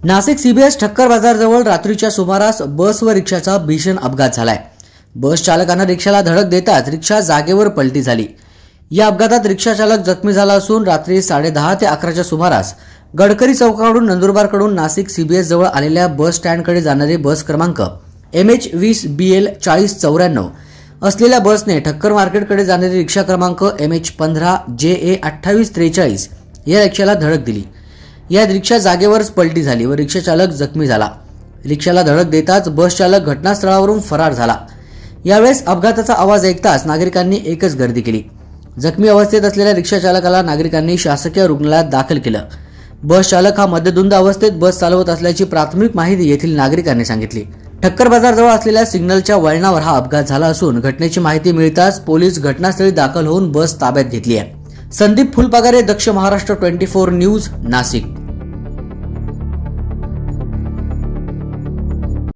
Nashik CBS Thakkar बाजारजवळ रात्रीच्या सुमारास बस व रिक्षाचा भीषण अपघात झालाय। बस चालकाने रिक्षाला धडक देताच रिक्षा जागेवर पलटी झाली। या अपघातात रिक्षा चालक जखमी झाला असून रात्री 10:30 ते 11च्या सुमारास गडकरी चौकाकडून नंदुरबारकडून नाशिक सीबीएस जवळ आलेल्या बस स्टँडकडे जाणारी बस क्रमांक MH20BL 4094 असलेल्या बसने ठक्कर मार्केटकडे जाणारी रिक्षा क्रमांक MH15JA 2843 या रिक्षाला धडक दिली। या रिक्षा जागेवरच पलटी झाली व रिक्षा चालक जखमी झाला। रिक्षाला धडक देताच बस चालक घटनास्थळावरून फरार झाला। यावेळेस अपघाताचा आवाज ऐकताच नागरिकांनी एकच गर्दी केली। जखमी अवस्थेत असलेल्या रिक्षा चालकाला नागरिकांनी शासकीय रुग्णालयात दाखल केलं। बस चालक हा मद्यधुंद अवस्थेत बस चालवत असल्याची प्राथमिक माहिती येथील नागरिकांनी सांगितली। ठक्कर बाजारजवळ असलेल्या सिग्नलच्या वळणावर हा अपघात झाला असून घटनेची माहिती मिळताच पोलीस घटनास्थळी दाखल होऊन बस ताब्यात घेतली आहे। संदीप फुलपागारे, दक्ष महाराष्ट्र 24 न्यूज, नाशिक।